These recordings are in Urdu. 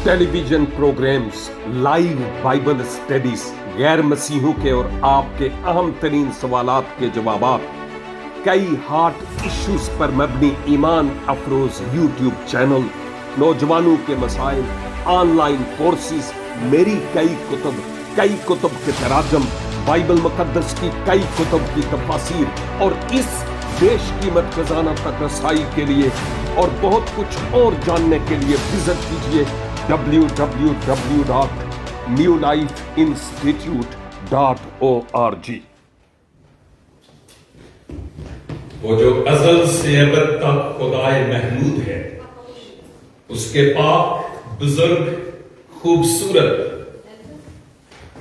ٹیلی vision programmes, live Bible studies, غیر مسیحیوں کے اور آپ کے اہم ترین سوالات کے جوابات، کئی ہارٹ ایشوز پر مبنی ایمان افروز یوٹیوب چینل، نوجوانوں کے مسائل، آن لائن کورسز، میری کئی کتب کے تراجم، بائبل مقدس کی کئی کتب کی تفاسیر اور اس بیش قیمت خزانہ تک رسائی کے لیے اور بہت کچھ اور جاننے کے لیے وزٹ کیجیے www.newlifeinstitute.org۔ وہ جو ازل سے ابد تک خدائے محمود ہے، اس کے پاک، بزرگ، خوبصورت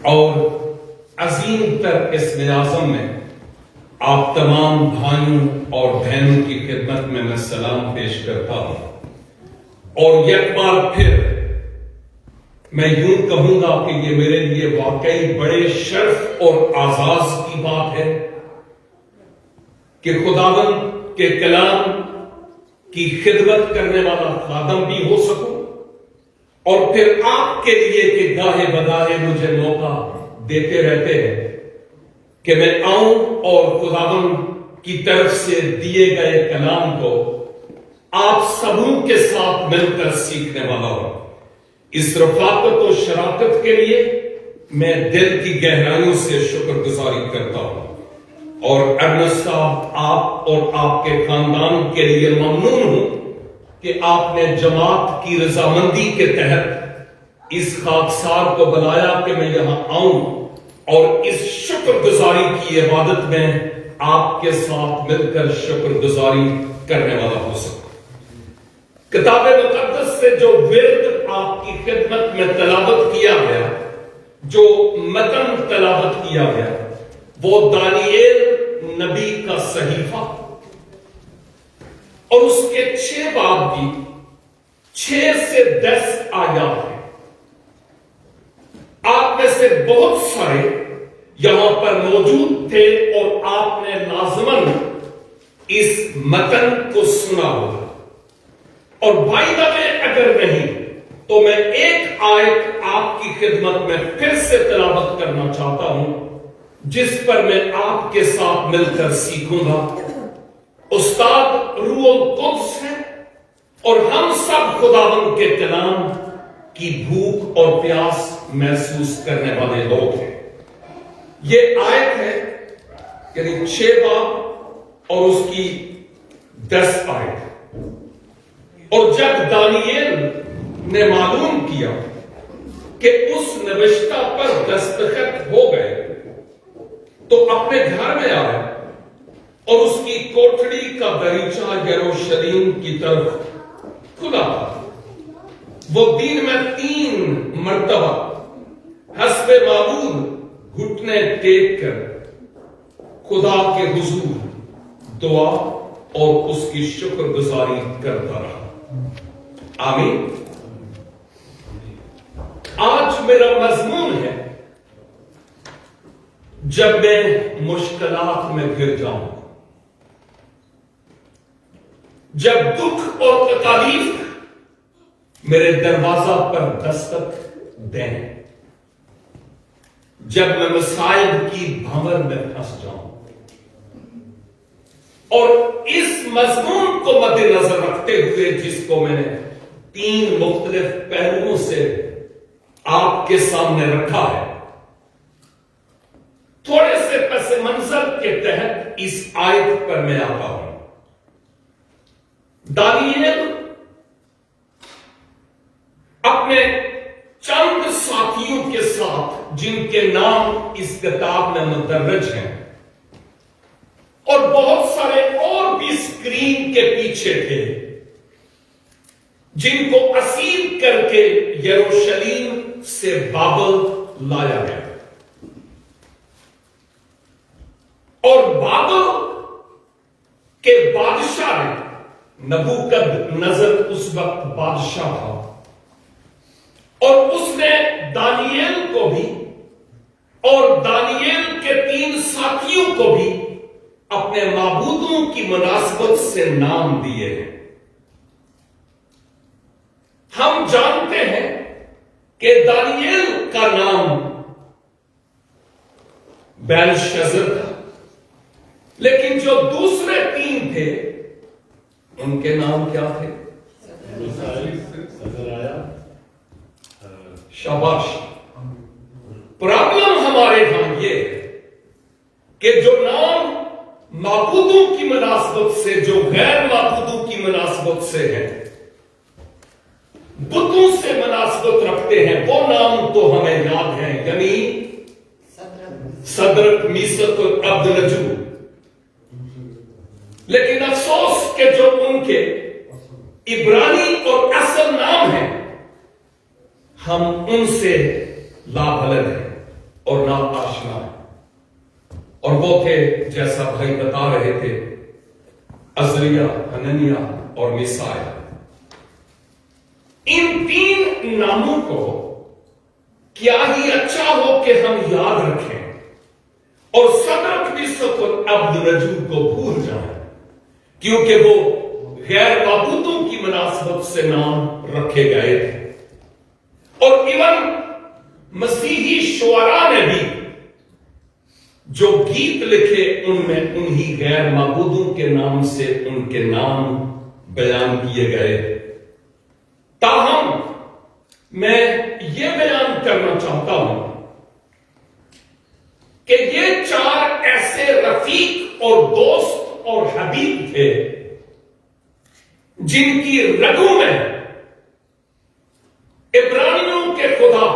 اور عظیم تر اسم اعظم میں آپ تمام بھائیوں اور بہنوں کی خدمت میں سلام پیش کرتا ہوں۔ اور یک بار پھر میں یوں کہوں گا کہ یہ میرے لیے واقعی بڑے شرف اور اعزاز کی بات ہے کہ خداوند کے کلام کی خدمت کرنے والا خادم بھی ہو سکوں، اور پھر آپ کے لیے کہ گاہے بگاہے مجھے موقع دیتے رہتے ہیں کہ میں آؤں اور خداوند کی طرف سے دیے گئے کلام کو آپ سبوں کے ساتھ مل کر سیکھنے والا ہوں۔ اس رفاقت و شراکت کے لیے میں دل کی گہرائیوں سے شکر گزاری کرتا ہوں، اور ارنسٹ صاحب، آپ اور آپ کے خاندان کے لیے ممنون ہوں کہ آپ نے جماعت کی رضامندی کے تحت اس خاکسار کو بنایا کہ میں یہاں آؤں اور اس شکر گزاری کی عبادت میں آپ کے ساتھ مل کر شکر گزاری کرنے والا ہو سکوں۔ کتاب مقدس سے جو ورد آپ کی خدمت میں تلاوت کیا گیا، جو متن تلاوت کیا گیا، وہ دانییل نبی کا صحیفہ اور اس کے 6 باب کی 6 سے 10 آیات ہیں۔ آپ میں سے بہت سارے یہاں پر موجود تھے اور آپ نے لازماً اس متن کو سنا ہوگا، اور بھائی دبے اگر نہیں تو میں ایک آیت آپ کی خدمت میں پھر سے تلاوت کرنا چاہتا ہوں، جس پر میں آپ کے ساتھ مل کر سیکھوں گا۔ استاد روح القدس ہے اور ہم سب خداوند کے کلام کی بھوک اور پیاس محسوس کرنے والے لوگ ہیں۔ یہ آیت ہے، یعنی 6 باب اور اس کی 10 آیت۔ اور جب دانییل نے معلوم کیا کہ اس نوشتہ پر دستخط ہو گئے تو اپنے گھر میں آیا اور اس کی کوٹڑی کا دریچہ یروشلم کی طرف کھلا تھا۔ وہ دن میں 3 مرتبہ حسب معمول گھٹنے ٹیک کر خدا کے حضور دعا اور اس کی شکر گزاری کرتا رہا۔ آمین۔ آج میرا مضمون ہے، جب میں مشکلات میں گر جاؤں، جب دکھ اور تکالیف میرے دروازہ پر دستک دیں، جب میں مسائل کی بھنور میں پھنس جاؤں۔ اور اس مضمون کو مد نظر رکھتے ہوئے، جس کو میں نے 3 مختلف پہلوؤں سے آپ کے سامنے رکھا ہے، تھوڑے سے پس منظر کے تحت اس آیت پر میں آتا ہوں۔ دانییل اپنے چند ساتھیوں کے ساتھ، جن کے نام اس کتاب میں مدرج ہیں، اور بہت سارے اور بھی اسکرین کے پیچھے تھے، جن کو اسیر کر کے یروشلم سے بابل لایا گیا، اور بابل کے بادشاہ نے، نبوکد نظر اس وقت بادشاہ تھا، اور اس نے دانییل کو بھی اور دانییل کے 3 ساتھیوں کو بھی اپنے معبودوں کی مناسبت سے نام دیے ہیں۔ ہم جانتے ہیں کہ دانیل کا نام بیلشزر تھا، لیکن جو دوسرے 3 تھے ان کے نام کیا تھے؟ شاباش۔ پرابلم ہمارے ہاں یہ ہے کہ جو نام معبودوں کی مناسبت سے، جو غیر معبودوں کی مناسبت سے ہے، بتوں سے مناسبت رکھتے ہیں، وہ نام تو ہمیں یاد ہیں، یعنی صدرک، میثق اور عبدنجو۔ لیکن افسوس کہ جو ان کے عبرانی اور اصل نام ہیں ہم ان سے لابلد ہیں اور نا آشنا ہیں، اور وہ تھے جیسا بھائی بتا رہے تھے عزریہ، حننیہ اور میسائیل۔ ان 3 ناموں کو کیا ہی اچھا ہو کہ ہم یاد رکھیں اور صدرک، میثق اور عبدنجو کو بھول جائیں، کیونکہ وہ غیر معبودوں کی مناسبت سے نام رکھے گئے تھے۔ اور ایون مسیحی شعراء نے بھی جو گیت لکھے ان میں انہی غیر معبودوں کے نام سے ان کے نام بیان کیے گئے۔ تاہم میں یہ بیان کرنا چاہتا ہوں کہ یہ 4 ایسے رفیق اور دوست اور حبیب تھے جن کی رگوں میں عبرانیوں کے خدا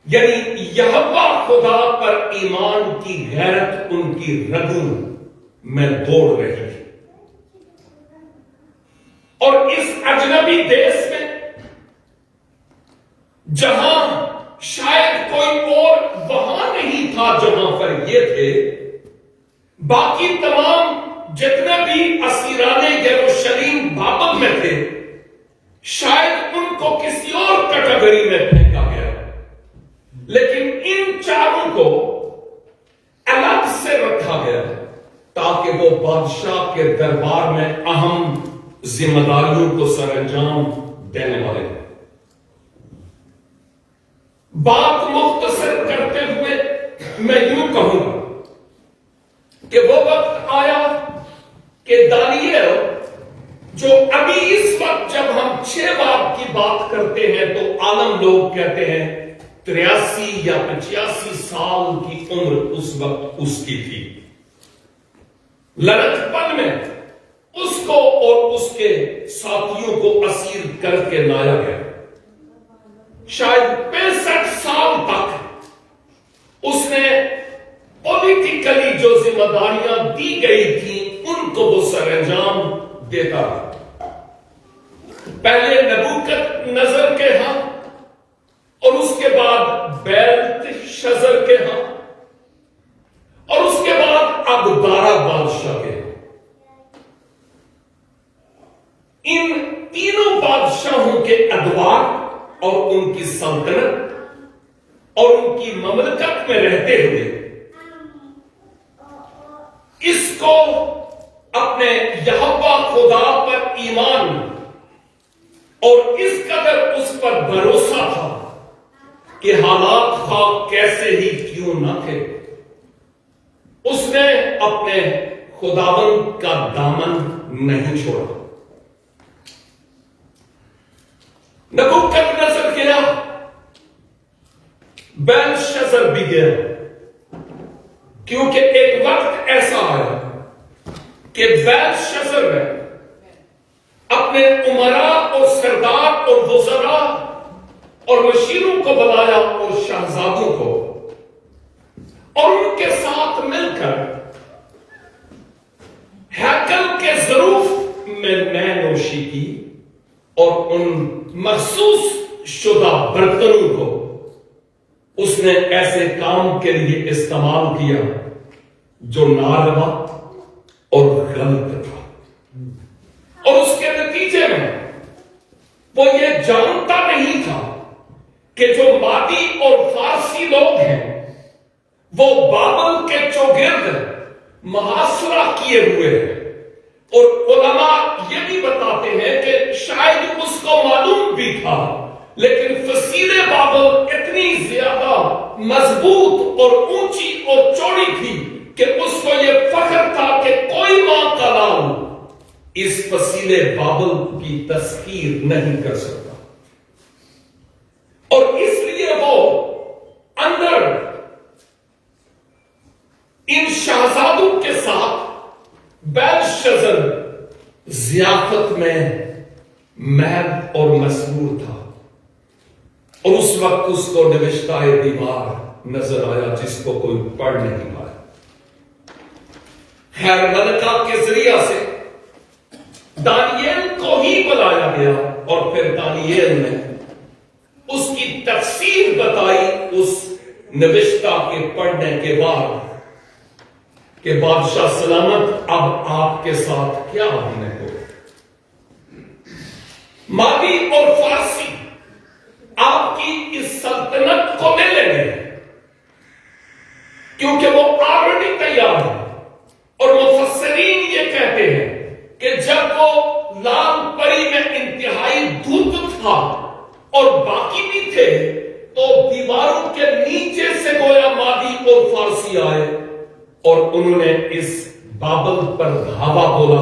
یعنی یہوہ خدا پر ایمان کی غیرت ان کی رگوں میں دوڑ رہی تھی۔ اور اس اجنبی دیش میں جہاں شاید کوئی اور وہاں نہیں تھا جہاں پر یہ تھے، باقی تمام جتنے بھی اسیران یروشلم بابل میں تھے شاید ان کو کسی اور کیٹیگری میں پھینکا گیا، لیکن ان 4 کو الگ سے رکھا گیا تاکہ وہ بادشاہ کے دربار میں اہم ذمہ داریوں کو سر انجام دینے والے ہیں۔ بات مختصر کرتے ہوئے میں یوں کہوں گا کہ وہ وقت آیا کہ دانیل، جو ابھی اس وقت جب ہم 6 باب کی بات کرتے ہیں تو عالم لوگ کہتے ہیں 83 یا 85 سال کی عمر اس وقت اس کی تھی، لڑک پن میں اس کو اور اس کے ساتھیوں کو اسیر کر کے لایا گیا۔ شاید 65 سال تک اس نے پولیٹیکلی جو ذمہ داریاں دی گئی تھیں ان کو وہ سر انجام دیتا رہا۔ پہلے نبوکت نظر کے ہاں اور اس کے بعد بیلتشزر کے ہاں اور اس کے بعد اب دارا بادشاہ کے ہاں۔ ان تینوں بادشاہوں کے ادوار اور ان کی سلطنت اور ان کی مملکت میں رہتے ہوئے اس کو اپنے یہوہ خدا پر ایمان اور اس قدر اس پر بھروسہ تھا کہ حالات خواہ کیسے ہی کیوں نہ تھے، اس نے اپنے خداوند کا دامن نہیں چھوڑا۔ نبوکت نظر گیا، بیلشزر بھی گیا، کیونکہ ایک وقت ایسا آیا کہ بیلشزر نے اپنے عمراء اور سردار اور وزراء اور مشیروں کو بلایا اور شہزادوں کو، اور ان کے ساتھ مل کر ہیکل کے ظروف میں مے نوشی کی اور ان مخصوص شدہ برتنوں کو اس نے ایسے کام کے لیے استعمال کیا جو ناروا اور غلط تھا، اور اس کے نتیجے میں وہ یہ جانتا نہیں تھا کہ جو مادی اور فارسی لوگ ہیں وہ بابل کے چوگرد محاصرہ کیے ہوئے ہیں، اور علماء یہ بھی بتاتے ہیں کہ شاید اس کو معلوم بھی تھا لیکن فصیل بابل اتنی زیادہ مضبوط اور اونچی اور چوڑی تھی کہ اس کو یہ فخر تھا کہ کوئی ماں کا لال اس فصیل بابل کی تسخیر نہیں کر سکتا، اور اس لیے وہ اندر ان شہزادوں کے ساتھ بیلشزر ضیافت میں محب اور مسرور تھا، اور اس وقت اس کو نوشتہ دیوار نظر آیا جس کو کوئی پڑھ نہیں پایا۔ خیر ملکہ کے ذریعہ سے دانیل کو ہی بلایا گیا، اور پھر دانیل نے اس کی تفسیر بتائی اس نوشتہ کے پڑھنے کے بعد کہ بادشاہ سلامت، اب آپ کے ساتھ کیا ہونے کو؟ مادی اور فارسی آپ کی اس سلطنت کو لے لیں گے کیونکہ وہ آلریڈی تیار ہے، اور مفسرین یہ کہتے ہیں کہ جب وہ لال پری میں انتہائی دھوت تھا اور باقی بھی تھے تو دیواروں کے نیچے سے گویا مادی اور فارسی آئے اور انہوں نے اس بابل پر دھاوا بولا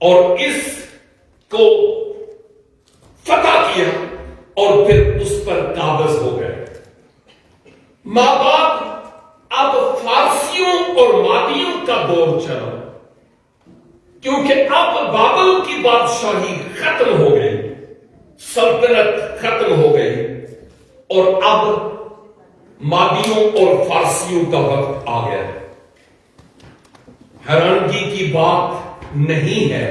اور اس کو فتح کیا، اور پھر اس پر قابض ہو گئے۔ ماں باپ اب فارسیوں اور مادیوں کا دور چلا، کیونکہ اب بابل کی بادشاہی ختم ہو گئی، سلطنت ختم ہو گئی، اور اب مادیوں اور فارسیوں کا وقت آ گیا۔ حیرانگی کی بات نہیں ہے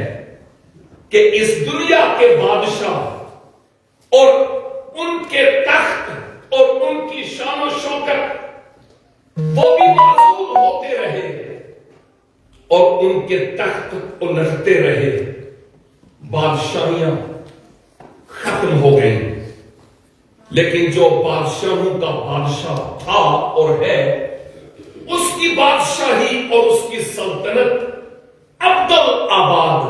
کہ اس دنیا کے بادشاہ اور ان کے تخت اور ان کی شان و شوکت وہ بھی معزول ہوتے رہے اور ان کے تخت الٹتے رہے، بادشاہیاں ختم ہو گئیں، لیکن جو بادشاہوں کا بادشاہ تھا اور ہے، اس کی بادشاہی اور اس کی سلطنت ابدل آباد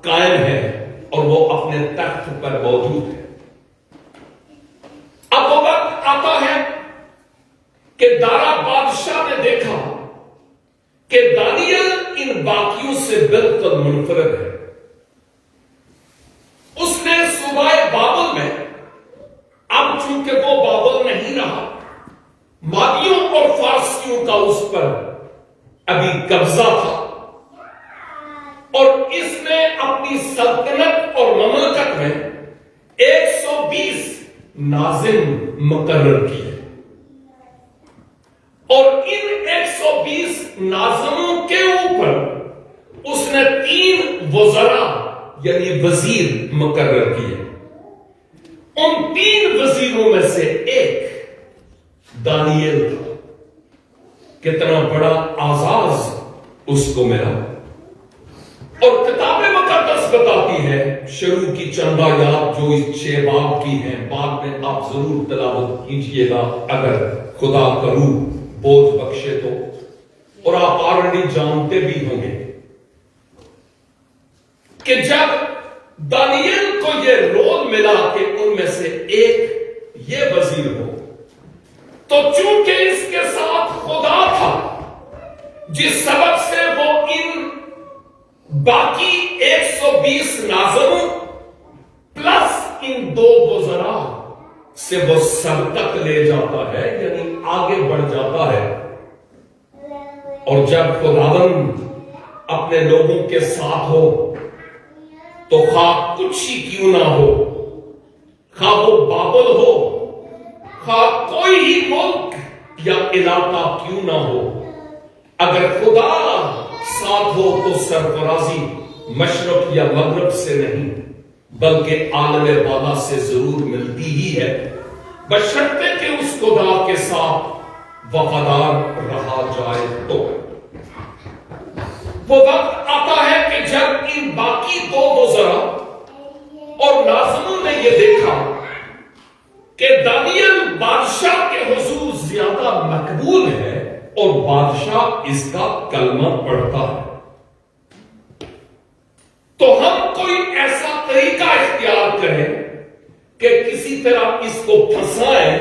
قائم ہے اور وہ اپنے تخت پر موجود ہے۔ اب وہ وقت آتا ہے کہ دارا بادشاہ نے دیکھا کہ دانیل ان باقیوں سے بالکل منفرد ہے۔ اس نے صوبہ بابل میں، اب چونکہ وہ بابل نہیں رہا، مادیوں اور فارسیوں کا اس پر ابھی قبضہ تھا، اور اس نے اپنی سلطنت اور مملکت میں 120 ناظم مقرر کیے، اور ان 120 ناظموں کے اوپر اس نے 3 وزراء یعنی وزیر مقرر کیے۔ ان 3 وزیروں میں سے ایک دانیل تھا۔ کتنا بڑا اعزاز اس کو ملا، اور کتاب مقدس بتاتی ہے، شروع کی چند آیات جو اس 6 باب کی ہیں، بعد میں آپ ضرور تلاوت کیجئے گا اگر خدا کرو بوجھ بخشے تو، اور آپ آلریڈی جانتے بھی ہوں گے کہ جب دانیل کو یہ رول ملا کہ ان میں سے ایک یہ وزیر ہو، تو چونکہ اس کے ساتھ خدا تھا، جس سبب سے وہ ان باقی 120 ناظموں پلس ان 2 وزراء سے وہ سبقت لے جاتا ہے، یعنی آگے بڑھ جاتا ہے۔ اور جب خداوند اپنے لوگوں کے ساتھ ہو تو خواہ کچھ ہی کیوں نہ ہو، خواہ وہ بابل ہو، خواہ کوئی ہی ملک یا علاقہ کیوں نہ ہو، اگر خدا ساتھ ہو تو سرفرازی مشرق یا مغرب سے نہیں بلکہ عالم بالا سے ضرور ملتی ہی ہے، بشرطے کہ اس خدا کے ساتھ وفادار رہا جائے تو۔ وہ وقت آتا ہے کہ جب ان باقی 2 وزراء اور ناظموں نے یہ دیکھا کہ دانیل بادشاہ کے حضور زیادہ مقبول ہے اور بادشاہ اس کا کلمہ پڑھتا ہے، تو ہم کوئی ایسا طریقہ اختیار کریں کہ کسی طرح اس کو پھنسائیں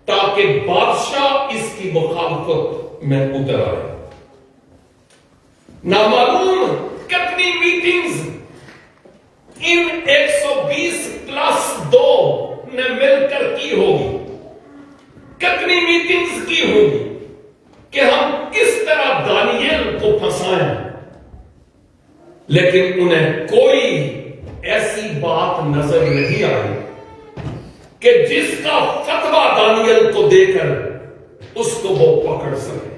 تاکہ بادشاہ اس کی مخالفت میں اتر آئے. نامعلوم کتنی میٹنگز ان 120+2 نے مل کر کی ہوگی, کتنی میٹنگز کی ہوگی کہ ہم کس طرح دانیل کو پھنسائیں, لیکن انہیں کوئی ایسی بات نظر نہیں آئی کہ جس کا فتویٰ دانیل کو دے کر اس کو وہ پکڑ سکے.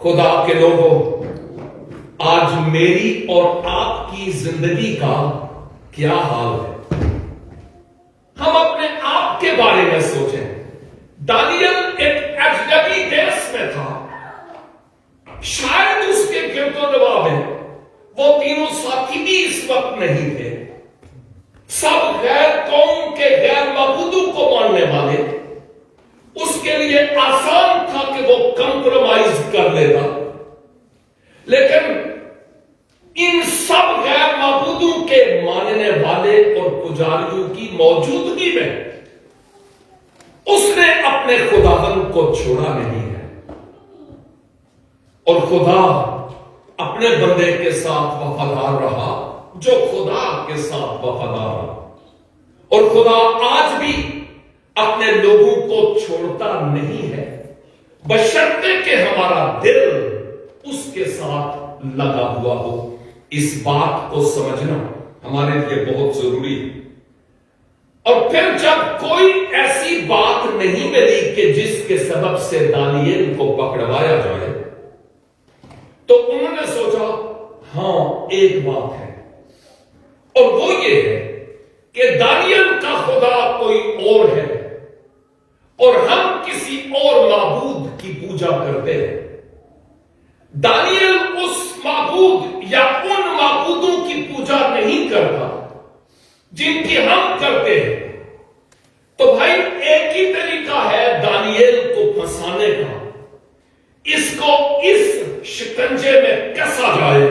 خدا کے لوگوں, آج میری اور آپ کی زندگی کا کیا حال ہے؟ ہم اپنے آپ کے بارے میں سوچیں. دانیل ایک اجنبی دیش میں تھا, شاید اس کے گرد و نواح میں وہ تینوں ساتھی بھی اس وقت نہیں تھے. سب غیر قوم کے غیر معبودوں کو ماننے والے. اس کے لیے آسان تھا کہ وہ کمپرومائز کر لیتا, لیکن ان سب غیر معبودوں کے ماننے والے اور پجاریوں کی موجودگی میں اس نے اپنے خداوند کو چھوڑا نہیں ہے, اور خدا اپنے بندے کے ساتھ وفادار رہا جو خدا کے ساتھ وفادار رہا, اور خدا آج بھی اپنے لوگوں کو چھوڑتا نہیں ہے, بشرطے کہ ہمارا دل اس کے ساتھ لگا ہوا ہو. اس بات کو سمجھنا ہمارے لیے بہت ضروری ہے. اور پھر جب کوئی ایسی بات نہیں ملی کہ جس کے سبب سے دانیل کو پکڑوایا جائے, تو انہوں نے سوچا ہاں ایک بات ہے, اور وہ یہ ہے کہ دانیل کا خدا کوئی اور ہے اور ہم کسی اور معبود کی پوجا کرتے ہیں. دانیل اس معبود یا ان معبودوں کی پوجا نہیں کرتا جن کی ہم کرتے ہیں. تو بھائی ایک ہی طریقہ ہے دانیل کو پھنسانے کا, اس کو اس شکنجے میں کسا جائے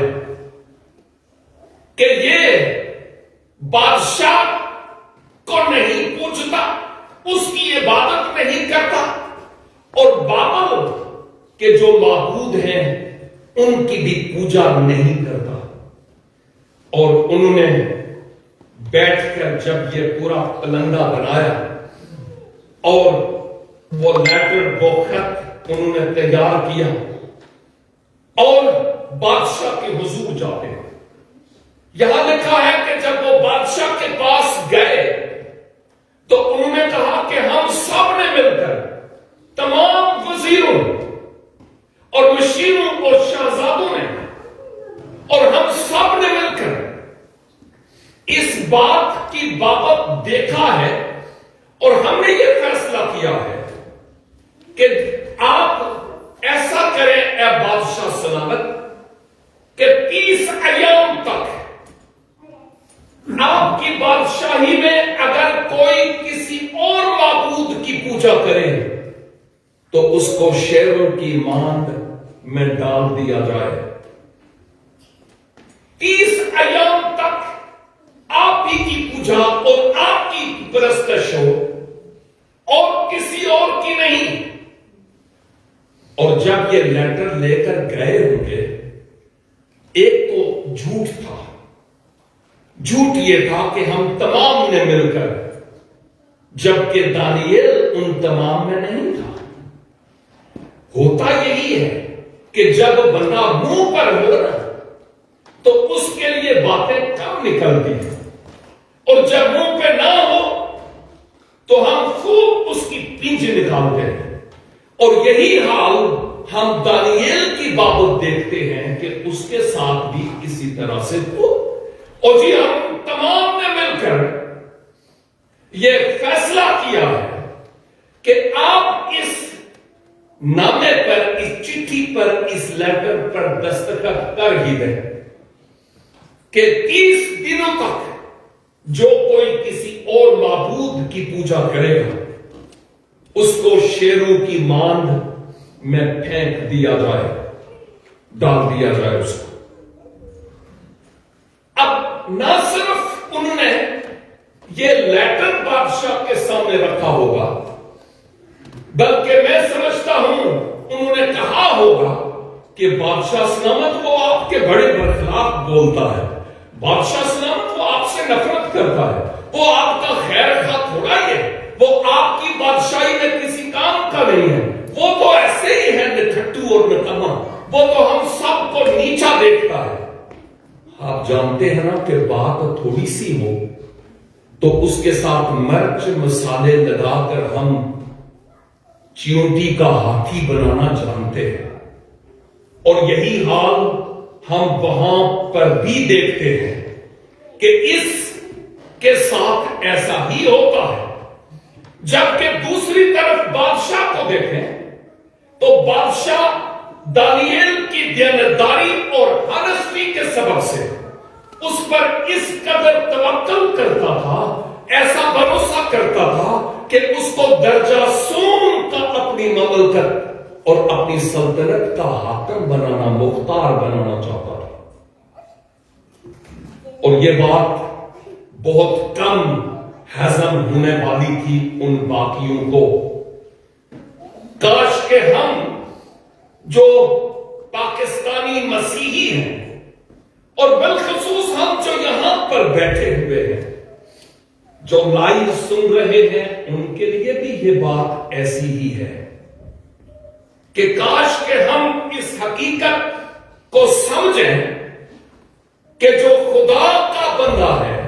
کہ یہ بادشاہ کو نہیں پوجتا, اس کی عبادت نہیں کرتا, اور بابل کے جو معبود ہیں ان کی بھی پوجا نہیں کرتا. اور انہوں نے بیٹھ کر جب یہ پورا پلندہ بنایا اور وہ لیٹر وہ خط انہوں نے تیار کیا اور بادشاہ کے حضور جاتے ہیں. یہاں لکھا ہے کہ جب وہ بادشاہ کے پاس گئے تو انہوں نے کہا کہ ہم سب نے مل کر تمام وزیروں اور مشیروں اور شہزادوں نے اور ہم سب نے مل کر اس بات کی بابت دیکھا ہے, اور ہم نے یہ فیصلہ کیا ہے کہ آپ ایسا کریں اے بادشاہ سلامت کہ 30 ایام تک آپ کی بادشاہی میں اگر کوئی کسی اور معبود کی پوجا کرے تو اس کو شیروں کی ماند میں ڈال دیا جائے. 30 ایام تک آپ ہی کی پوجا اور آپ کی پرستش ہو اور کسی اور کی نہیں. اور جب یہ لیٹر لے کر گئے ہوں گے, ایک تو جھوٹ تھا, جھوٹ یہ تھا کہ ہم تمام نے مل کر, جبکہ دانیل ان تمام میں نہیں تھا. ہوتا یہی ہے کہ جب بندہ منہ پر ہو رہا تو اس کے لیے باتیں کم نکلتی ہیں, اور جب منہ پہ نہ ہو تو ہم خوب اس کی پنج نکالتے ہیں. اور یہی حال ہم دانیل کی بابت دیکھتے ہیں کہ اس کے ساتھ بھی اسی طرح سے ہو. اور جی ہم تمام نے مل کر یہ فیصلہ کیا ہے کہ آپ اس نامے پر, اس چٹھی پر, اس لیٹر پر دستخط کر ہی دیں کہ 30 دنوں تک جو کوئی کسی اور معبود کی پوجا کرے گا اس کو شیروں کی ماند میں پھینک دیا جائے, ڈال دیا جائے اس کو. اب نہ صرف انہوں نے یہ لیٹر بادشاہ کے سامنے رکھا ہوگا، بلکہ میں سمجھتا ہوں انہوں نے کہا ہوگا کہ بادشاہ سلامت وہ آپ کے بڑے برخلاف بولتا ہے، بادشاہ سلامت وہ آپ سے نفرت کرتا ہے، وہ آپ کا خیر خواہ تھوڑا ہی ہے، وہ آپ کی بادشاہی میں کسی کام کا نہیں ہے، وہ تو ایسے ہی ہے نٹھٹو اور نکما، وہ تو ہم سب کو نیچا دیکھتا ہے۔ آپ جانتے ہیں نا کہ بات تھوڑی سی ہو تو اس کے ساتھ مرچ مسالے لگا کر ہم چیونٹی کا ہاتھی بنانا جانتے ہیں، اور یہی حال ہم وہاں پر بھی دیکھتے ہیں کہ اس کے ساتھ ایسا ہی ہوتا ہے۔ جبکہ دوسری طرف بادشاہ کو دیکھیں تو بادشاہ دانیل کی دیانتداری اور ہانسٹی کے سبب سے اس پر اس قدر توکل کرتا تھا، ایسا بھروسہ کرتا تھا کہ اس کو درجہ سوم کا اپنی مملکت اور اپنی سلطنت کا حاکم بنانا، مختار بنانا چاہتا تھا۔ اور یہ بات بہت کم ہضم ہونے والی تھی ان باقیوں کو۔ کاش کہ ہم جو پاکستانی مسیحی ہیں اور بالخصوص ہم جو یہاں پر بیٹھے ہوئے ہیں، جو لائیو سن رہے ہیں، ان کے لیے بھی یہ بات ایسی ہی ہے کہ کاش کہ ہم اس حقیقت کو سمجھیں کہ جو خدا کا بندہ ہے،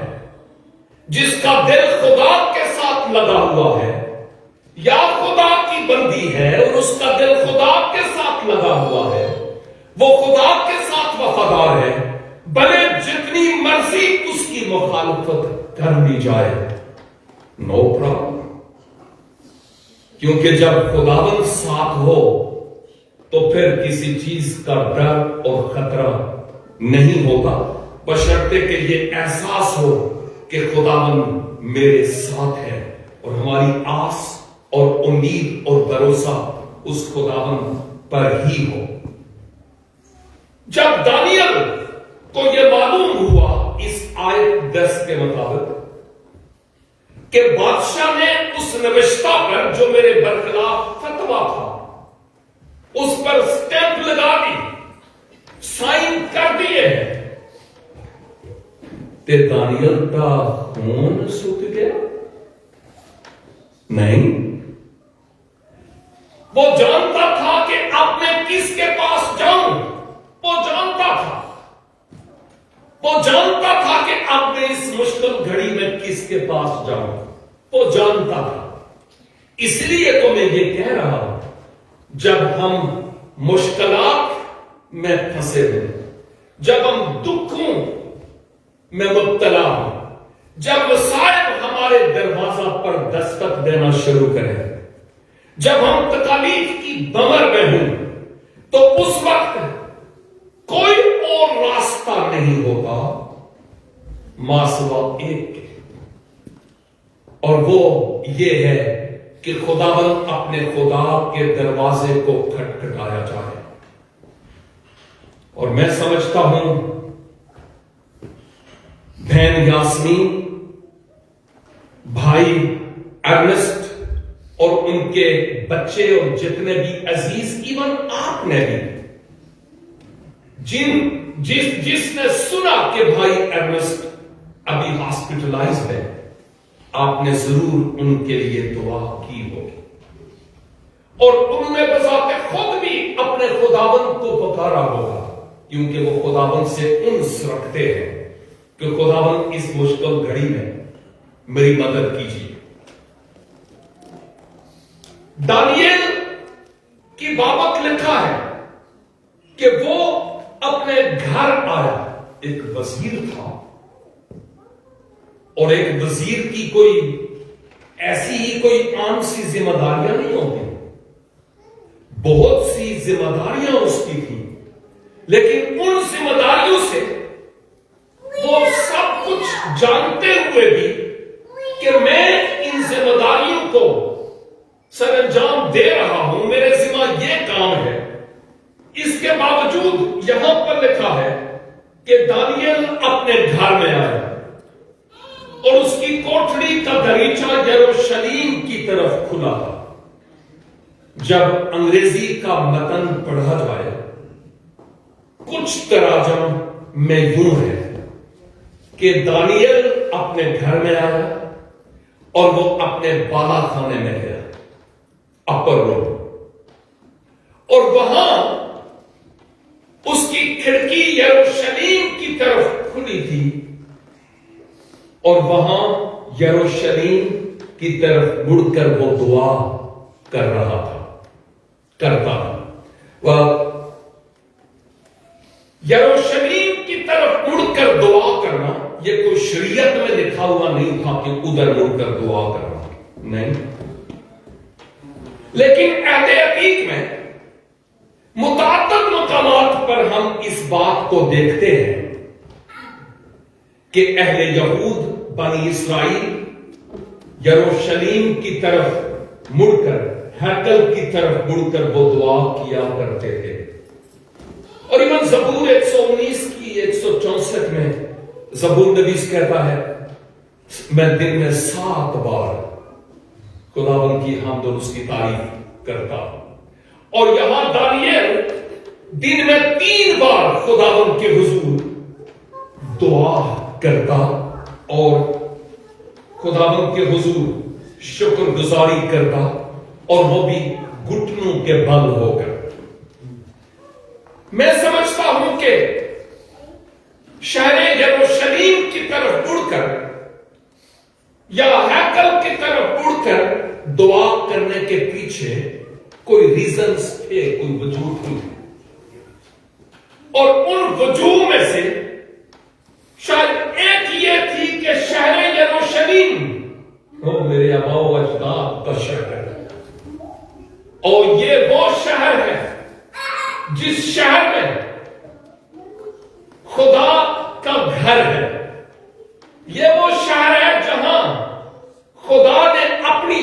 جس کا دل خدا کے ساتھ لگا ہوا ہے، یا خدا کی بندی ہے اور اس کا دل خدا کے ساتھ لگا ہوا ہے، وہ خدا کے ساتھ وفادار ہے، بھلے جتنی مرضی اس کی مخالفت کر لی جائے، نو پرابلم۔ کیونکہ جب خداوند ساتھ ہو تو پھر کسی چیز کا ڈر اور خطرہ نہیں ہوتا، بشرطے کہ یہ احساس ہو کہ خداوند میرے ساتھ ہے، اور ہماری آس اور امید اور بھروسہ اس خداوند پر ہی ہو۔ جب دانیل کو یہ معلوم ہوا اس آیت 10 کے مطابق کہ بادشاہ نے اس نوشتہ پر جو میرے برخلاف فتویٰ تھا اس پر سٹیمپ لگا دی، سائن کر دیے ہیں، تے دانیل کا خون سوکھ گیا؟ نہیں، وہ جانتا تھا کہ اب میں کس کے پاس جاؤں، وہ جانتا تھا، وہ جانتا تھا کہ اب میں اس مشکل گھڑی میں کس کے پاس جاؤں، وہ جانتا تھا۔ اس لیے تو میں یہ کہہ رہا ہوں، جب ہم مشکلات میں پھنسے ہیں، جب ہم دکھوں میں مبتلا ہوں، جب مصائب ہمارے دروازہ پر دستک دینا شروع کریں، جب ہم تکالیف کی بمر میں ہوں، تو اس وقت کوئی اور راستہ نہیں ہوگا ماں سوا ایک کے، اور وہ یہ ہے کہ خداوند اپنے خدا کے دروازے کو کھٹکھٹایا جائے۔ اور میں سمجھتا ہوں بہن یاسمین، بھائی ارنسٹ اور ان کے بچے اور جتنے بھی عزیز، ایون آپ نے بھی جس نے سنا کہ بھائی ارنسٹ ابھی ہاسپٹلائز ہے، آپ نے ضرور ان کے لیے دعا کی ہوگی، اور انہوں نے بذات خود بھی اپنے خداوند کو پکارا ہوگا، کیونکہ وہ خداوند سے انس رکھتے ہیں کہ خداوند اس مشکل گھڑی میں میری مدد کیجیے۔ دانیل کی بابت لکھا ہے کہ وہ اپنے گھر آیا، ایک وزیر تھا، اور ایک وزیر کی کوئی ایسی ہی کوئی عام سی ذمہ داریاں نہیں ہوتی، بہت سی ذمہ داریاں اس کی تھیں، لیکن ان ذمہ داریوں سے وہ سب کچھ جانتے ہوئے بھی کہ میں ان ذمہ داریوں کو سر انجام دے رہا ہوں، میرے ذمہ یہ کام ہے، اس کے باوجود یہاں پر لکھا ہے کہ دانیل اپنے گھر میں آیا، اور اس کی کوٹڑی کا دریچہ یروشلیم کی طرف کھلا تھا۔ جب انگریزی کا متن پڑھا جائے، کچھ تراجم میں یوں ہے کہ دانیل اپنے گھر میں آیا اور وہ اپنے بالا خانے میں گیا، اپر روم، اور وہاں اس کی کھڑکی یروشلیم کی طرف کھلی تھی، اور وہاں یروشلیم کی طرف مڑ کر وہ دعا کر رہا تھا، کرتا تھا۔ وہ یروشلیم کی طرف مڑ کر دعا کرنا یہ کوئی شریعت میں لکھا ہوا نہیں تھا کہ ادھر مڑ کر دعا کرنا، نہیں، لیکن عہد عتیق میں متعدد مقامات پر ہم اس بات کو دیکھتے ہیں کہ اہل یہود بنی اسرائیل یروشلیم کی طرف مڑ کر، ہیکل کی طرف مڑ کر وہ دعا کیا کرتے تھے۔ اور ایون زبور 119 کی 164 میں زبور نویس کہتا ہے، میں دن میں 7 بار خداوند کی حمد اور اس کی تعریف کرتا ہوں۔ اور یہاں دانیل دن میں 3 بار خداوند کے حضور دعا کرتا اور خداوند کے حضور شکر گزاری کرتا، اور وہ بھی گھٹنوں کے بل ہو کر۔ میں سمجھتا ہوں کہ شہر یروشلیم کی طرف مڑ کر یا ہیکل کی طرف مڑ کر دعا کرنے کے پیچھے کوئی ریزنز تھے، کوئی وجود تھے، اور ان وجوہ میں سے شاید ایک یہ تھی کہ شہر یروشلیم وہ میرے آباء و اجداد کا شہر ہے، اور یہ وہ شہر ہے جس شہر میں خدا کا گھر ہے، یہ وہ شہر ہے جہاں خدا نے اپنی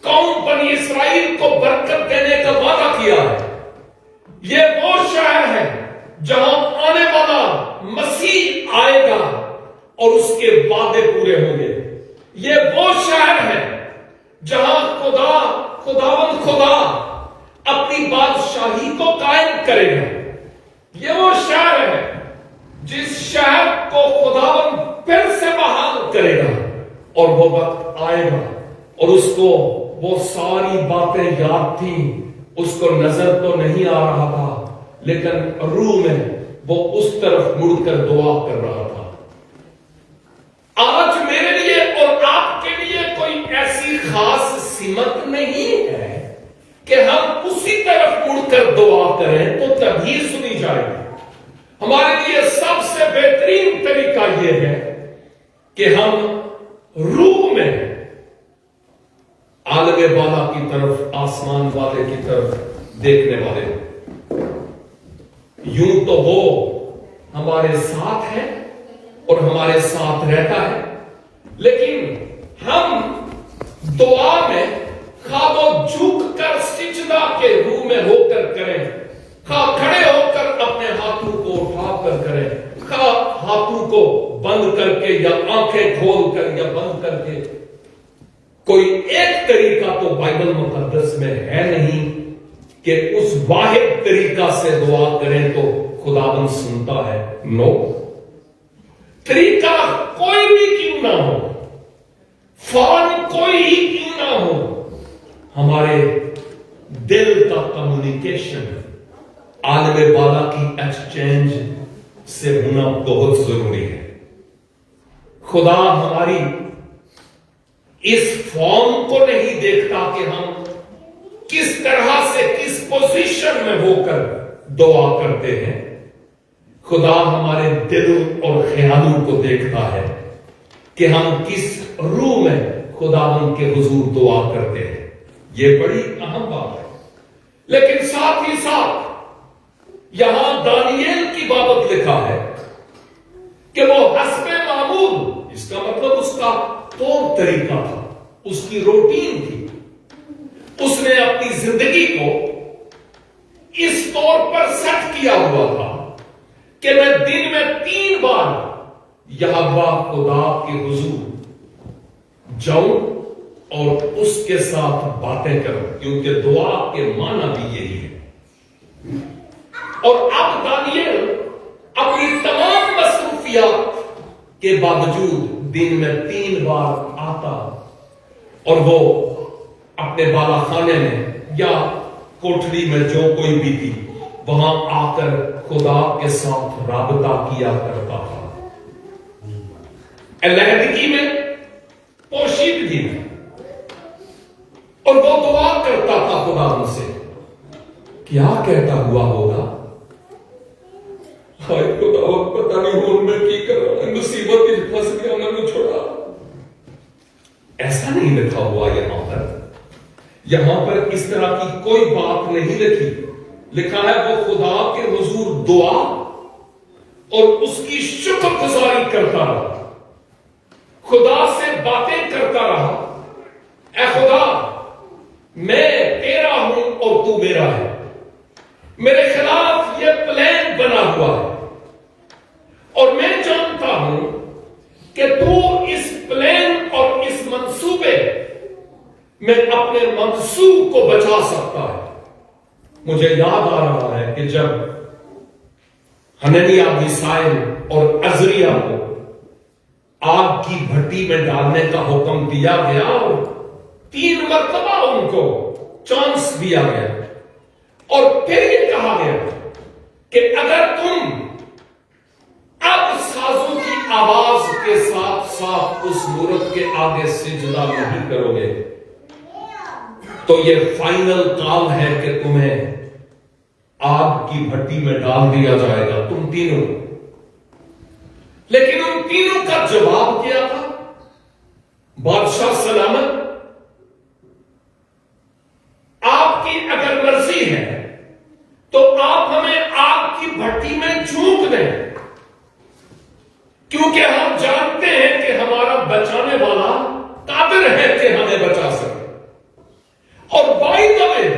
قوم بنی اسرائیل کو برکت دینے کا وعدہ کیا ہے، یہ وہ شہر ہے جہاں آنے والا مسیح آئے گا اور اس کے وعدے پورے ہوں گے، یہ وہ شہر ہے جہاں خداوند خدا اپنی بادشاہی کو قائم کرے گا، یہ وہ شہر ہے جس شہر کو خداوند پھر سے بحال کرے گا، اور وہ وقت آئے گا اور اس کو وہ ساری باتیں یاد تھیں، اس کو نظر تو نہیں آ رہا تھا، لیکن روح میں وہ اس طرف مڑ کر دعا کر رہا تھا۔ آج میرے لیے اور آپ کے لیے کوئی ایسی خاص سمت نہیں ہے کہ ہم اسی طرف مڑ کر دعا کریں تو تبھی سنی جائے گی۔ ہمارے لیے سب سے بہترین طریقہ یہ ہے کہ ہم روح میں عالم بالا کی طرف، آسمان والے کی طرف دیکھنے والے ہوں۔ یوں تو وہ ہمارے ساتھ ہے اور ہمارے ساتھ رہتا ہے، لیکن ہم دعا میں خواہ وہ جھک کر سجدہ کے روح میں ہو کر کریں، خواہ کھڑے ہو کر اپنے ہاتھوں کو اٹھا کر کریں، خواہ ہاتھوں کو بند کر کے یا آنکھیں کھول کر یا بند کر کے، کوئی ایک طریقہ تو بائبل مقدس میں ہے نہیں کہ اس واحد طریقہ سے دعا کریں تو خداوند سنتا ہے۔ نو، طریقہ کوئی بھی کیوں نہ ہو، فارم کوئی ہی کیوں نہ ہو، ہمارے دل کا کمیونیکیشن عالم بالا کی ایکسچینج سے ہونا بہت ضروری ہے۔ خدا ہماری اس فارم کو نہیں دیکھتا کہ ہم کس طرح سے کس پوزیشن میں ہو کر دعا کرتے ہیں، خدا ہمارے دل اور خیالوں کو دیکھتا ہے کہ ہم کس روح میں خداوند کے حضور دعا کرتے ہیں۔ یہ بڑی اہم بات ہے، لیکن ساتھ ہی ساتھ یہاں دانیل کی بابت لکھا ہے کہ وہ حسب معمول، اس کا مطلب اس کا طور طریقہ تھا، اس کی روٹین تھی، اس نے اپنی زندگی کو اس طور پر سیٹ کیا ہوا تھا کہ میں دن میں 3 بار یہوہ خدا کے حضور جاؤں اور اس کے ساتھ باتیں کروں، کیونکہ دعا کے معنی بھی یہی ہے۔ اور اب دانیل اپنی تمام مصروفیات کے باوجود دن میں 3 بار آتا اور وہ اپنے بالا خانے میں یا کوٹھری میں جو کوئی بھی تھی وہاں آ کر خدا کے ساتھ رابطہ کیا کرتا تھا، علیحدگی میں، پوشیدگی میں، اور وہ دعا کرتا تھا خدا ان سے۔ کیا کہتا ہوا ہوگا؟ ہائے خدا، پتہ نہیں ہوں میں کی کر رہا ہوں، مصیبت کی پھنس گیا، میں چھوڑا۔ ایسا نہیں لکھا ہوا یہاں پر، یہاں پر اس طرح کی کوئی بات نہیں لکھی۔ لکھا ہے وہ خدا کے حضور دعا اور اس کی شکر گزاری کرتا رہا، خدا سے باتیں کرتا رہا۔ اے خدا، میں تیرا ہوں اور تو میرا ہے، میرے خلاف یہ پلان بنا ہوا ہے اور میں جانتا ہوں کہ تو اس پلان اور اس منصوبے میں اپنے منصوب کو بچا سکتا ہے۔ مجھے یاد آ رہا ہے کہ جب حننیہ، میثائیل اور عزریہ کو آگ کی بھٹی میں ڈالنے کا حکم دیا گیا اور 3 مرتبہ ان کو چانس دیا گیا، اور پھر یہ کہا گیا کہ اگر تم اب سازوں کی آواز کے ساتھ ساتھ اس مورت کے آگے سجدہ نہیں کرو گے تو یہ فائنل کال ہے کہ تمہیں آگ کی بھٹی میں ڈال دیا جائے گا، تم تینوں۔ لیکن ان تینوں کا جواب کیا تھا؟ بادشاہ سلامت، آپ کی اگر مرضی ہے تو آپ ہمیں آگ کی بھٹی میں جھونک دیں، کیونکہ ہم جانتے ہیں کہ ہمارا بچانے والا قادر ہے کہ ہمیں بچا سکے، اور بائی دا وے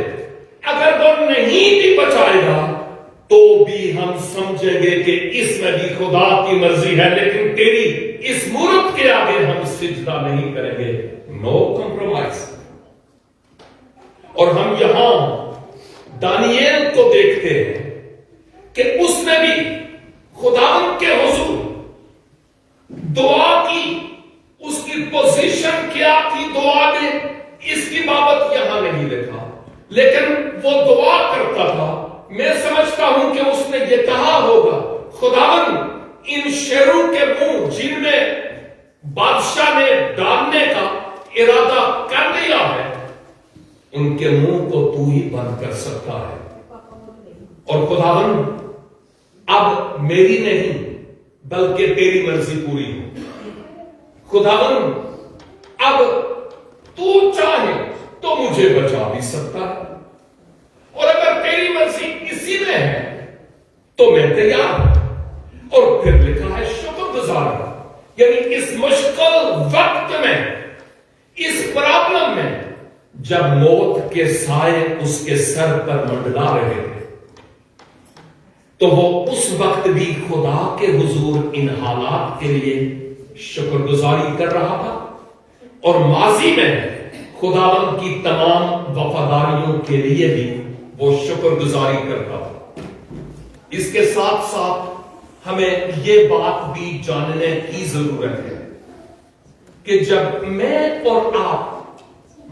اگر وہ نہیں بھی بچائے گا تو بھی ہم سمجھیں گے کہ اس میں بھی خدا کی مرضی ہے، لیکن تیری اس مورت کے آگے ہم سجدہ نہیں کریں گے۔ نو کمپرومائز۔ اور ہم یہاں دانیل کو دیکھتے ہیں کہ اس نے بھی خدا کے حضور دعا کی، اس کی پوزیشن کیا تھی دعا میں، اس کی بابت یہاں نہیں لکھا، لیکن وہ دعا کرتا تھا۔ میں سمجھتا ہوں کہ اس نے یہ کہا ہوگا، خداوند ان شیروں کے منہ جن میں بادشاہ نے ڈالنے کا ارادہ کر لیا ہے، ان کے منہ کو تو ہی بند کر سکتا ہے، اور خداوند اب میری نہیں بلکہ تیری مرضی پوری ہو۔ خداوند اب تو چاہے تو مجھے بچا بھی سکتا ہے، اور اگر تیری مرضی اسی میں ہے تو میں تیار ہوں۔ اور پھر لکھا ہے شکر گزار، یعنی اس مشکل وقت میں، اس پرابلم میں، جب موت کے سائے اس کے سر پر منڈلا رہے تھے، تو وہ اس وقت بھی خدا کے حضور ان حالات کے لیے شکر گزاری کر رہا تھا، اور ماضی میں خداوند کی تمام وفاداریوں کے لیے بھی وہ شکر گزاری کرتا تھا۔ اس کے ساتھ ساتھ ہمیں یہ بات بھی جاننے کی ضرورت ہے کہ جب میں اور آپ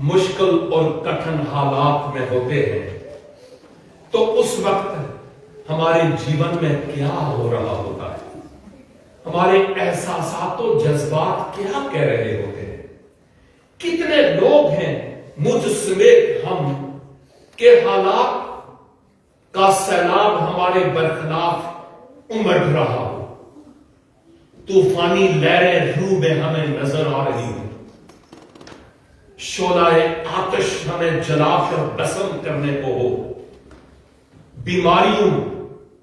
مشکل اور کٹھن حالات میں ہوتے ہیں تو اس وقت ہمارے جیون میں کیا ہو رہا ہوتا ہے، ہمارے احساسات و جذبات کیا کہہ رہے ہوتے ہیں۔ کتنے لوگ ہیں مجھ سمیت ہم کہ حالات کا سیلاب ہمارے برخلاف امڑ رہا ہو، طوفانی لہریں روح میں ہمیں نظر آ رہی ہوں، شعلہ آتش ہمیں جلا کر بسم کرنے کو ہو، بیماریوں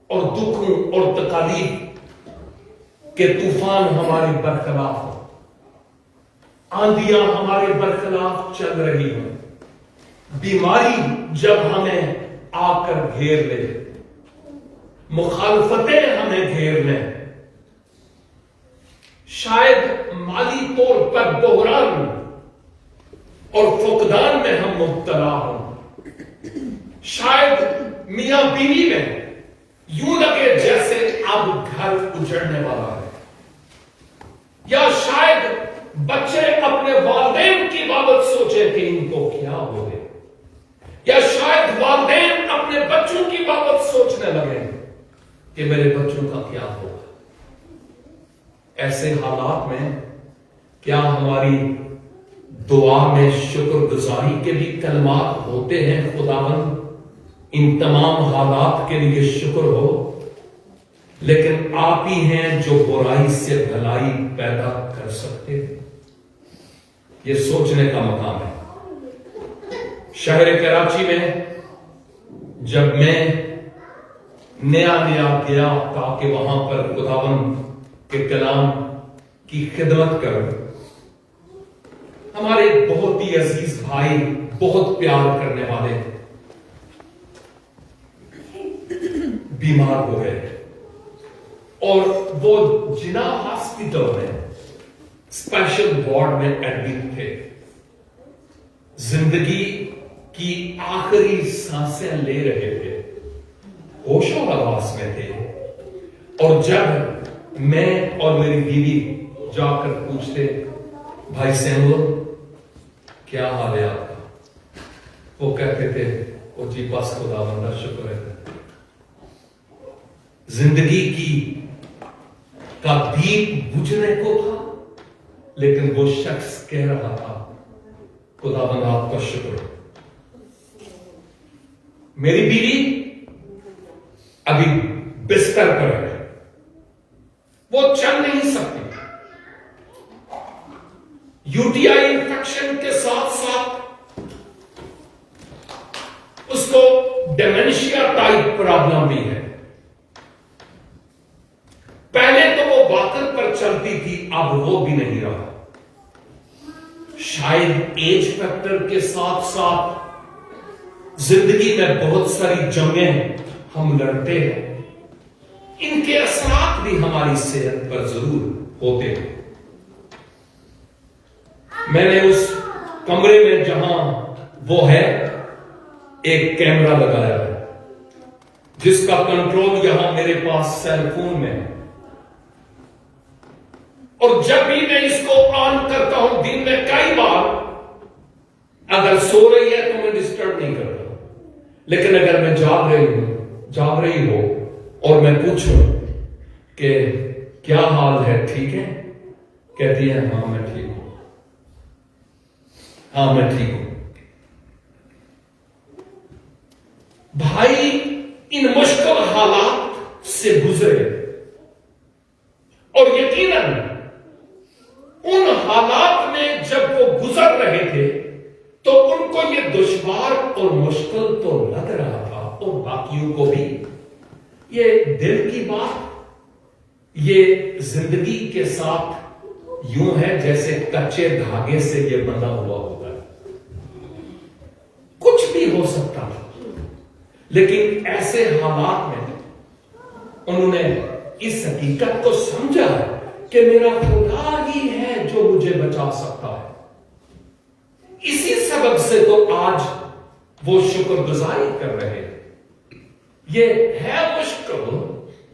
اور دکھوں اور تکالیف کے طوفان ہمارے برخلاف ہو، آندیاں ہمارے برخلاف چل رہی ہوں، بیماری جب ہمیں آ کر گھیر لے، مخالفتیں ہمیں گھیر لیں، شاید مالی طور پر بحران اور فقدان میں ہم مبتلا ہوں. شاید میاں بیوی میں یوں لگے جیسے اب گھر اجڑنے والا ہے. یا شاید بچے اپنے والدین کی بابت سوچے کہ ان کو کیا ہو گئے. یا شاید والدین اپنے بچوں کی بابت سوچنے لگے کہ میرے بچوں کا کیا ہوگا. ایسے حالات میں کیا ہماری دعا میں شکر گزاری کے بھی کلمات ہوتے ہیں؟ خداوند ان تمام حالات کے لیے شکر ہو، لیکن آپ ہی ہیں جو برائی سے بھلائی پیدا کر سکتے. یہ سوچنے کا مقام ہے. شہر کراچی میں جب میں نیا گیا تاکہ وہاں پر خداوند کے کلام کی خدمت کروں، ہمارے بہت ہی عزیز بھائی، بہت پیار کرنے والے بیمار ہو گئے اور وہ جنا ہاسپٹل میں اسپیشل وارڈ میں ایڈمٹ تھے. زندگی کی آخری سانسیں لے رہے تھے، ہوش و حواس میں تھے. اور جب میں اور میری بیوی جا کر پوچھتے، بھائی سیمول کیا حال ہے آپ کا؟ وہ کہتے تھے، وہ جی بس خداوند کا شکر ہے. زندگی کا دیپ بجھنے کو تھا، لیکن وہ شخص کہہ رہا تھا خداوند آپ کا شکر. میری بیوی ابھی بستر پر ہے، وہ چل نہیں سکتی. UTI انفیکشن کے ساتھ ساتھ اس کو ڈیمنشیا ٹائپ پرابلم بھی ہے. پہلے تو وہ واکر پر چلتی تھی، اب وہ بھی نہیں رہا. شاید ایج فیکٹر کے ساتھ ساتھ زندگی میں بہت ساری جنگیں ہم لڑتے ہیں، ان کے اثرات بھی ہماری صحت پر ضرور ہوتے ہیں. میں نے اس کمرے میں جہاں وہ ہے ایک کیمرہ لگایا ہے جس کا کنٹرول یہاں میرے پاس سیل فون میں ہے. اور جب بھی میں اس کو آن کرتا ہوں دن میں کئی بار، اگر سو رہی ہے تو میں ڈسٹرب نہیں کرتا، لیکن اگر میں جاگ رہی ہو اور میں پوچھوں کہ کیا حال ہے، ٹھیک ہے، کہتی ہے ہاں میں ٹھیک ہوں، ہاں میں ٹھیک ہوں. بھائی ان مشکل حالات سے گزرے اور یقیناً ان حالات میں جب وہ گزر رہے تھے تو ان کو یہ دشوار اور مشکل تو لگ رہا تھا، اور باقیوں کو بھی. یہ دل کی بات، یہ زندگی کے ساتھ یوں ہے جیسے کچے دھاگے سے یہ بندھا ہوا ہوتا ہے. کچھ بھی ہو سکتا تھا، لیکن ایسے حالات میں انہوں نے اس حقیقت کو سمجھا کہ میرا خدا ہی ہے جو مجھے بچا سکتا ہے. اسی سبب سے تو آج وہ شکر گزاری کر رہے ہیں. یہ ہے مشکل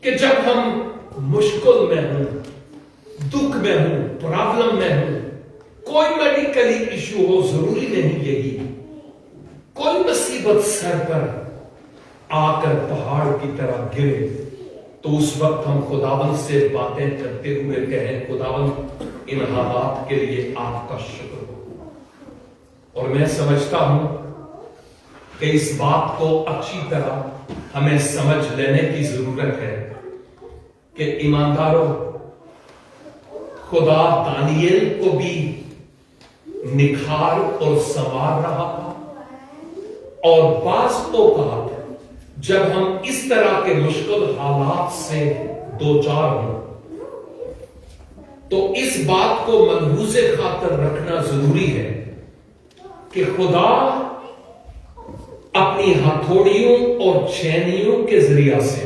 کہ جب ہم مشکل میں ہوں، دکھ میں ہوں، پرابلم میں ہوں، کوئی میڈیکلی ایشو ہو، ضروری نہیں یہی، کوئی مصیبت سر پر آ کر پہاڑ کی طرح گرے، تو اس وقت ہم خداوند سے باتیں کرتے ہوئے کہیں خداوند ان حالات کے لیے آپ کا شکر ہو. اور میں سمجھتا ہوں کہ اس بات کو اچھی طرح ہمیں سمجھ لینے کی ضرورت ہے کہ ایمانداروں، خدا دانیل کو بھی نکھار اور سنوار رہا تھا. اور بعض اوقات جب ہم اس طرح کے مشکل حالات سے دوچار ہوں تو اس بات کو ملحوظ خاطر رکھنا ضروری ہے کہ خدا اپنی ہتھوڑیوں اور چھینیوں کے ذریعہ سے،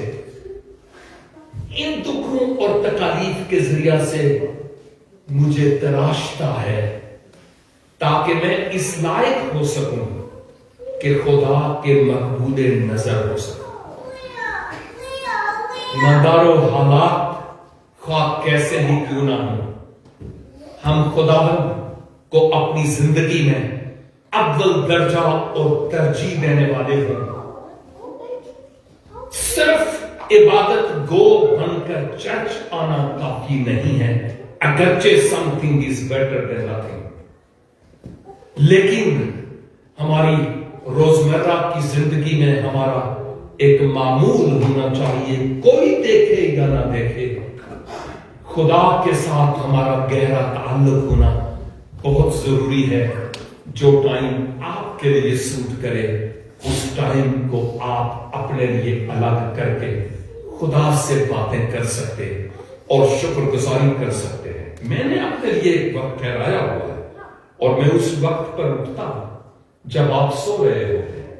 ان دکھوں اور تکالیف کے ذریعہ سے مجھے تراشتا ہے تاکہ میں اس لائق ہو سکوں کہ خدا کے مقبول نظر ہو سکوں۔ ایماندارو، حالات خواہ کیسے ہی کیوں نہ ہوں، ہم خداوند کو اپنی زندگی میں اول درجہ اور ترجیح دینے والے ہیں۔ صرف عبادت گو بن کر چرچ آنا کافی نہیں ہے، اگرچہ something is better than nothing، لیکن ہماری روزمرہ کی زندگی میں ہمارا ایک معمول ہونا چاہیے، کوئی دیکھے یا نہ دیکھے، خدا کے ساتھ ہمارا گہرا تعلق ہونا بہت ضروری ہے۔ جو ٹائم آپ کے لیے سوٹ کرے اس ٹائم کو آپ اپنے لیے الگ کر کے خدا سے باتیں کر سکتے اور شکر گزاری کر سکتے ہیں۔ میں نے اپنے لیے ایک وقت ٹھہرایا ہوا ہے اور میں اس وقت پر اٹھتا ہوں جب آپ سو رہے ہوتے ہیں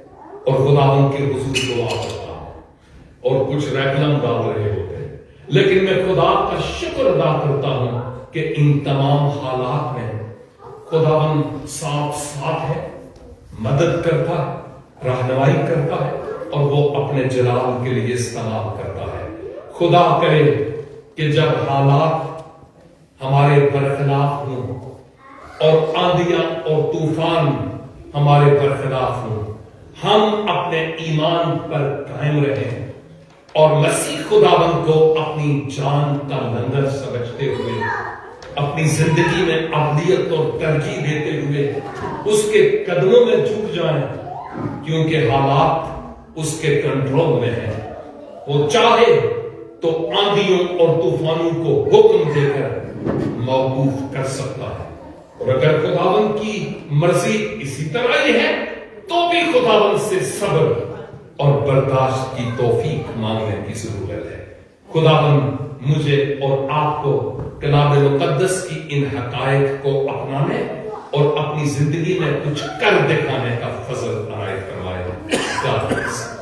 اور خداوند کے حضور دعا کرتا ہوں اور کچھ ریکلم ڈال رہے ہوتے ہیں، لیکن میں خدا کا شکر ادا کرتا ہوں کہ ان تمام حالات میں خداوند ساتھ ہے، مدد کرتا ہے، رہنمائی کرتا ہے اور وہ اپنے جلال کے لیے استعمال کرتا ہے۔ خدا کرے کہ جب حالات ہمارے برخلاف ہوں اور آندیاں اور طوفان ہمارے برخلاف ہوں، ہم اپنے ایمان پر قائم رہیں اور مسیح خداوند کو اپنی جان کا لنگر سمجھتے ہوئے اپنی زندگی میں ابدیت اور ترجیح دیتے ہوئے اس کے قدموں میں جھک جائیں، کیونکہ حالات اس کے کنٹرول میں ہیں۔ وہ چاہے تو آندھیوں اور طوفانوں کو حکم دے کر موقوف کر سکتا ہے، اور اگر خداوند کی مرضی اسی طرح ہی ہے تو بھی خداوند سے صبر اور برداشت کی توفیق مانگنے کی ضرورت ہے۔ خداوند مجھے اور آپ کو کلام مقدس کی ان حقائق کو اپنانے اور اپنی زندگی میں کچھ کر دکھانے کا فضل عنایت فرمائے۔ God bless.